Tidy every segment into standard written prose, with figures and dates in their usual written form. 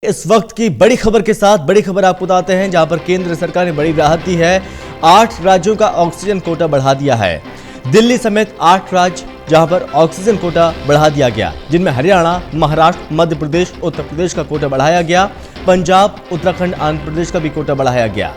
इस वक्त की बड़ी खबर के साथ बड़ी खबर आपको बताते हैं, जहां पर केंद्र सरकार ने बड़ी राहत दी है। 8 राज्यों का ऑक्सीजन कोटा बढ़ा दिया है। दिल्ली समेत 8 राज्य जहां पर ऑक्सीजन कोटा बढ़ा दिया गया, जिनमें हरियाणा, महाराष्ट्र, मध्य प्रदेश, उत्तर प्रदेश का कोटा बढ़ाया गया। पंजाब, उत्तराखंड, आंध्र प्रदेश का भी कोटा बढ़ाया गया।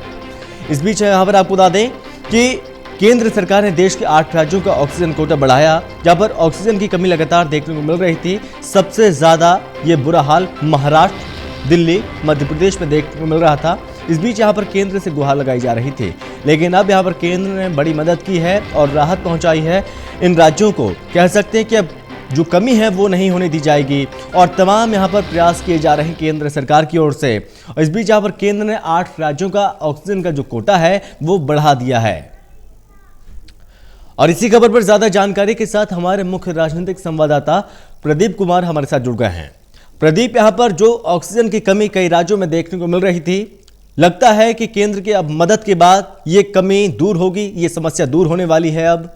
इस बीच यहां पर आपको बता दें कि केंद्र सरकार ने देश के 8 राज्यों का ऑक्सीजन कोटा बढ़ाया, जहां पर ऑक्सीजन की कमी लगातार देखने को मिल रही थी। सबसे ज्यादा ये बुरा हाल महाराष्ट्र, दिल्ली, मध्य प्रदेश में देखने को मिल रहा था। इस बीच यहां पर केंद्र से गुहार लगाई जा रही थी, लेकिन अब यहां पर केंद्र ने बड़ी मदद की है और राहत पहुंचाई है इन राज्यों को। कह सकते हैं कि अब जो कमी है वो नहीं होने दी जाएगी और तमाम यहां पर प्रयास किए जा रहे हैं केंद्र सरकार की ओर से। और इस बीच यहां पर केंद्र ने 8 राज्यों का ऑक्सीजन का जो कोटा है वो बढ़ा दिया है। और इसी खबर पर ज्यादा जानकारी के साथ हमारे मुख्य राजनीतिक संवाददाता प्रदीप कुमार हमारे साथ जुड़ गए हैं। प्रदीप, यहां पर जो ऑक्सीजन की कमी कई राज्यों में देखने को मिल रही थी, लगता है कि केंद्र की अब मदद के बाद ये कमी दूर होगी, ये समस्या दूर होने वाली है अब?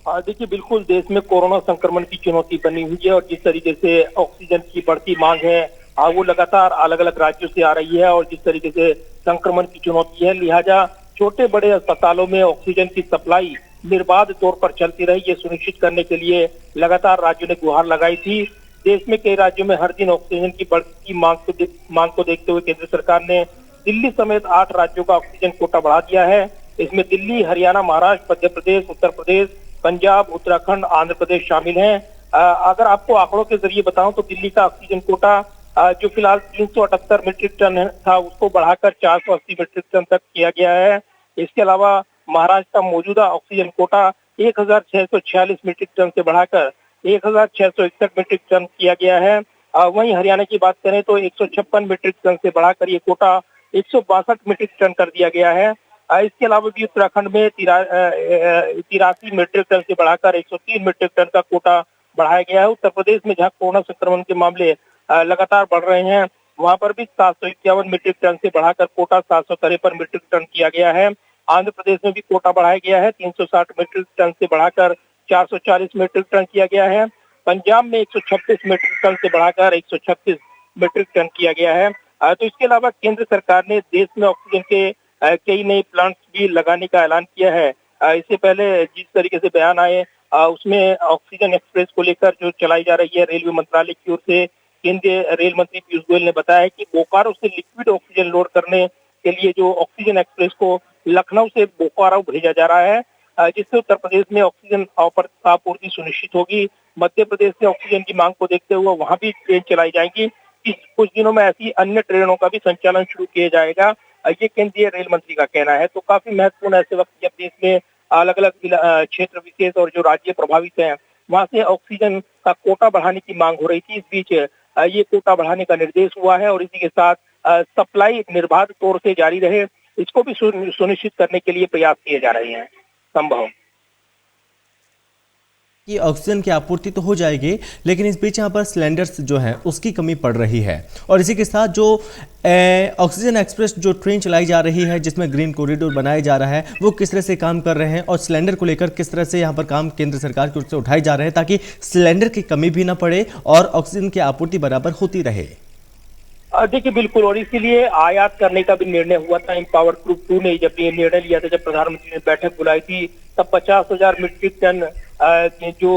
देखिए, बिल्कुल देश में कोरोना संक्रमण की चुनौती बनी हुई है और जिस तरीके से ऑक्सीजन की बढ़ती मांग है वो लगातार अलग अलग राज्यों से आ रही है और जिस तरीके से संक्रमण की चुनौती है, लिहाजा छोटे बड़े अस्पतालों में ऑक्सीजन की सप्लाई निर्बाध तौर पर चलती रही, ये सुनिश्चित करने के लिए लगातार राज्यों ने गुहार लगाई थी। देश में कई राज्यों में हर दिन ऑक्सीजन की बढ़ती मांग को देखते हुए केंद्र सरकार ने दिल्ली समेत 8 राज्यों का ऑक्सीजन कोटा बढ़ा दिया है। इसमें दिल्ली, हरियाणा, महाराष्ट्र, मध्य प्रदेश, उत्तर प्रदेश, पंजाब, उत्तराखंड, आंध्र प्रदेश शामिल हैं। अगर आपको आंकड़ों के जरिए बताऊं तो दिल्ली का ऑक्सीजन कोटा जो फिलहाल 378 मीट्रिक टन था, उसको बढ़ाकर 480 मीट्रिक टन तक किया गया है। इसके अलावा महाराष्ट्र का मौजूदा ऑक्सीजन कोटा 1646 मीट्रिक टन से बढ़ाकर 1661 मीट्रिक टन किया गया है। वहीं हरियाणा की बात करें तो 156 मीट्रिक टन से बढ़ाकर ये कोटा 162 मीट्रिक टन कर दिया गया है। इसके अलावा भी उत्तराखंड में 83 मीट्रिक टन से बढ़ाकर 103 मीट्रिक टन का कोटा बढ़ाया गया है। उत्तर प्रदेश में जहां कोरोना संक्रमण के मामले लगातार बढ़ रहे हैं, वहां पर भी 751 मीट्रिक टन से बढ़ाकर कोटा 753 मीट्रिक टन किया गया है। आंध्र प्रदेश में भी कोटा बढ़ाया गया है, 360 मीट्रिक टन से बढ़ाकर 440 मीट्रिक टन किया गया है। पंजाब में 126 मीट्रिक टन से बढ़ाकर 136 मीट्रिक टन किया गया है। तो इसके अलावा केंद्र सरकार ने देश में ऑक्सीजन के कई नए प्लांट्स भी लगाने का ऐलान किया है। इससे पहले जिस तरीके से बयान आए उसमें ऑक्सीजन एक्सप्रेस को लेकर जो चलाई जा रही है रेलवे मंत्रालय की ओर से, केंद्रीय रेल मंत्री पीयूष गोयल ने बताया कि बोकारो से लिक्विड ऑक्सीजन लोड करने के लिए जो ऑक्सीजन एक्सप्रेस को लखनऊ से बोकारो भेजा जा रहा है, जिससे उत्तर प्रदेश में ऑक्सीजन आपूर्ति सुनिश्चित होगी। मध्य प्रदेश से ऑक्सीजन की मांग को देखते हुए वहां भी ट्रेन चलाई जाएगी। कुछ दिनों में ऐसी अन्य ट्रेनों का भी संचालन शुरू किया जाएगा, ये केंद्रीय रेल मंत्री का कहना है। तो काफी महत्वपूर्ण ऐसे वक्त जब देश में अलग अलग क्षेत्र विशेष और जो राज्य प्रभावित हैं वहां से ऑक्सीजन का कोटा बढ़ाने की मांग हो रही थी, इस बीच ये कोटा बढ़ाने का निर्देश हुआ है और इसी के साथ सप्लाई निर्बाध तौर से जारी रहे, इसको भी सुनिश्चित करने के लिए प्रयास किए जा रहे हैं। संभव कि ऑक्सीजन की आपूर्ति तो हो जाएगी, लेकिन इस बीच यहाँ पर सिलेंडर्स जो हैं उसकी कमी पड़ रही है। और इसी के साथ जो ऑक्सीजन एक्सप्रेस जो ट्रेन चलाई जा रही है, जिसमें ग्रीन कॉरिडोर बनाया जा रहा है, वो किस तरह से काम कर रहे हैं और सिलेंडर को लेकर किस तरह से यहाँ पर काम केंद्र सरकार की ओर से उठाए जा रहे हैं, ताकि सिलेंडर की कमी भी ना पड़े और ऑक्सीजन की आपूर्ति बराबर होती रहे। देखिए, बिल्कुल, और इसीलिए आयात करने का भी निर्णय हुआ था। एम्पावर ग्रुप 2 ने जब ये निर्णय लिया था, जब प्रधानमंत्री ने बैठक बुलाई थी, तब 50,000 मीट्रिक टन जो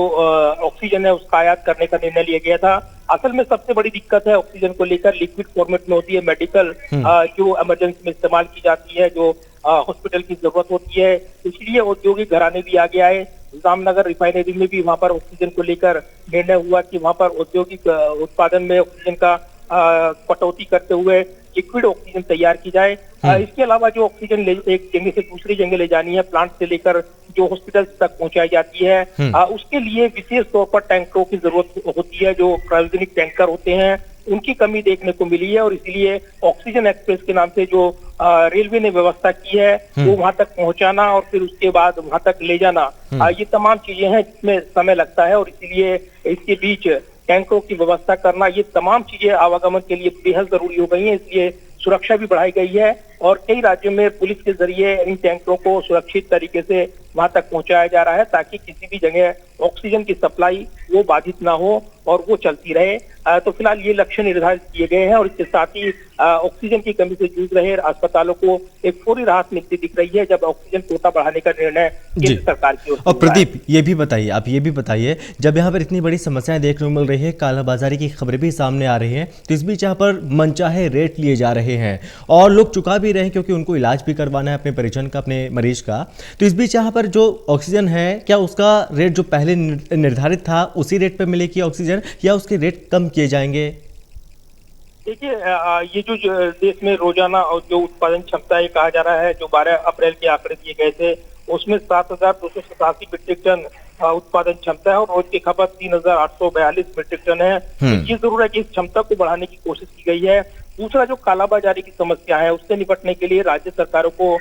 ऑक्सीजन है उसका आयात करने का निर्णय लिया गया था। असल में सबसे बड़ी दिक्कत है ऑक्सीजन को लेकर, लिक्विड फॉर्मेट में होती है, मेडिकल जो इमरजेंसी में इस्तेमाल की जाती है, जो हॉस्पिटल की जरूरत होती है। इसलिए औद्योगिक घराने भी आगे आए। जामनगर रिफाइनरी में भी वहां पर ऑक्सीजन को लेकर निर्णय हुआ कि वहां पर औद्योगिक उत्पादन में ऑक्सीजन का कटौती करते हुए लिक्विड ऑक्सीजन तैयार की जाए। इसके अलावा जो ऑक्सीजन एक जगह से दूसरी जगह ले जानी है, प्लांट से लेकर जो हॉस्पिटल तक पहुंचाई जाती है, उसके लिए विशेष तौर पर टैंकरों की जरूरत होती है। जो क्रायोजेनिक टैंकर होते हैं उनकी कमी देखने को मिली है और इसलिए ऑक्सीजन एक्सप्रेस के नाम से जो रेलवे ने व्यवस्था की है वो वहां तक पहुंचाना और फिर उसके बाद वहां तक ले जाना, ये तमाम चीजें हैं जिसमें समय लगता है और इसीलिए इसके बीच टैंकरों की व्यवस्था करना, ये तमाम चीजें आवागमन के लिए बेहद जरूरी हो गई हैं। इसलिए सुरक्षा भी बढ़ाई गई है और कई राज्यों में पुलिस के जरिए इन टैंकरों को सुरक्षित तरीके से वहां तक पहुंचाया जा रहा है ताकि किसी भी जगह ऑक्सीजन की सप्लाई वो बाधित ना हो और वो चलती रहे। तो फिलहाल ये लक्ष्य निर्धारित किए गए हैं और इसके साथ ही ऑक्सीजन की कमी से जूझ रहे अस्पतालों को एक पूरी राहत मिलती दिख रही है जब ऑक्सीजन कोटा बढ़ाने का निर्णय केंद्र सरकार की ओर से। और प्रदीप, ये भी बताइए, जब यहाँ पर इतनी बड़ी समस्याएं देखने को मिल रही है, कालाबाजारी की खबरें भी सामने आ रही हैं, तो इस बीच यहाँ पर मनचाहे रेट लिए जा रहे हैं और लोग चुका भी रहे हैं क्योंकि उनको इलाज भी करवाना है अपने परिजन का, अपने मरीज का। तो इस बीच यहाँ पर जो ऑक्सीजन है, क्या उसका रेट जो पहले निर्धारित था उसी रेट पर मिलेगी ऑक्सीजन या उसके रेट कम किए जाएंगे? देखिए, ये जो देश में रोजाना जो उत्पादन क्षमता है कहा जा रहा है, जो 12 अप्रैल के आंकड़े दिए गए थे उसमें 7,287 मीट्रिक टन उत्पादन क्षमता है और रोज की खपत 3,842 मीट्रिक टन है। तो ये जरूर है कि इस क्षमता को बढ़ाने की कोशिश की गई है। दूसरा, जो कालाबाजारी की समस्या है उससे निपटने के लिए राज्य सरकारों को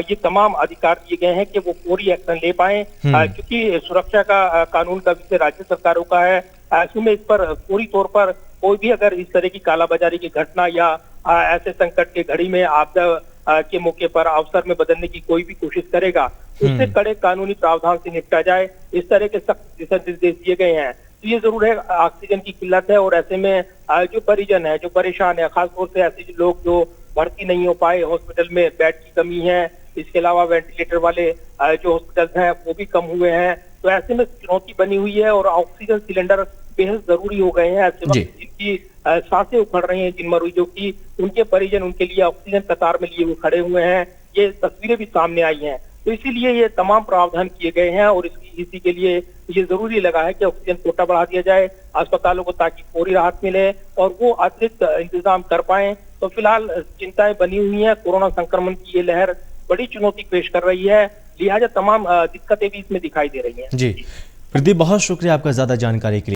ये तमाम अधिकार दिए गए हैं कि वो फौरी एक्शन ले पाए, क्योंकि सुरक्षा का कानून का विषय राज्य सरकारों का है। ऐसे में इस पर पूरी तौर पर कोई भी अगर इस तरह की कालाबाजारी की घटना या ऐसे संकट की घड़ी में आपदा के मौके पर अवसर में बदलने की कोई भी कोशिश करेगा, उससे कड़े कानूनी प्रावधान से निपटा जाए, इस तरह के सख्त दिशा निर्देश दिए गए हैं। तो ये जरूर है, ऑक्सीजन की किल्लत है और ऐसे में जो परिजन है, जो परेशान है, खासतौर से ऐसे लोग जो भर्ती नहीं हो पाए, हॉस्पिटल में बेड की कमी है, इसके अलावा वेंटिलेटर वाले जो हॉस्पिटल हैं वो भी कम हुए हैं। तो ऐसे में चुनौती बनी हुई है और ऑक्सीजन सिलेंडर बेहद जरूरी हो गए हैं। ऐसे वक्त जिनकी सांसें उखड़ रही हैं, जिन मरीजों की, उनके परिजन उनके लिए ऑक्सीजन कतार में लिए हुए खड़े हुए हैं, ये तस्वीरें भी सामने आई हैं। तो इसीलिए ये तमाम प्रावधान किए गए हैं और इसी के लिए ये जरूरी लगा है कि ऑक्सीजन कोटा बढ़ा दिया जाए अस्पतालों को ताकि फौरी राहत मिले और वो अतिरिक्त इंतजाम कर पाए। तो फिलहाल चिंताएं बनी हुई हैं, कोरोना संक्रमण की ये लहर बड़ी चुनौती पेश कर रही है, लिहाजा तमाम दिक्कतें भी इसमें दिखाई दे रही हैं। जी प्रदीप, बहुत शुक्रिया आपका ज्यादा जानकारी के लिए।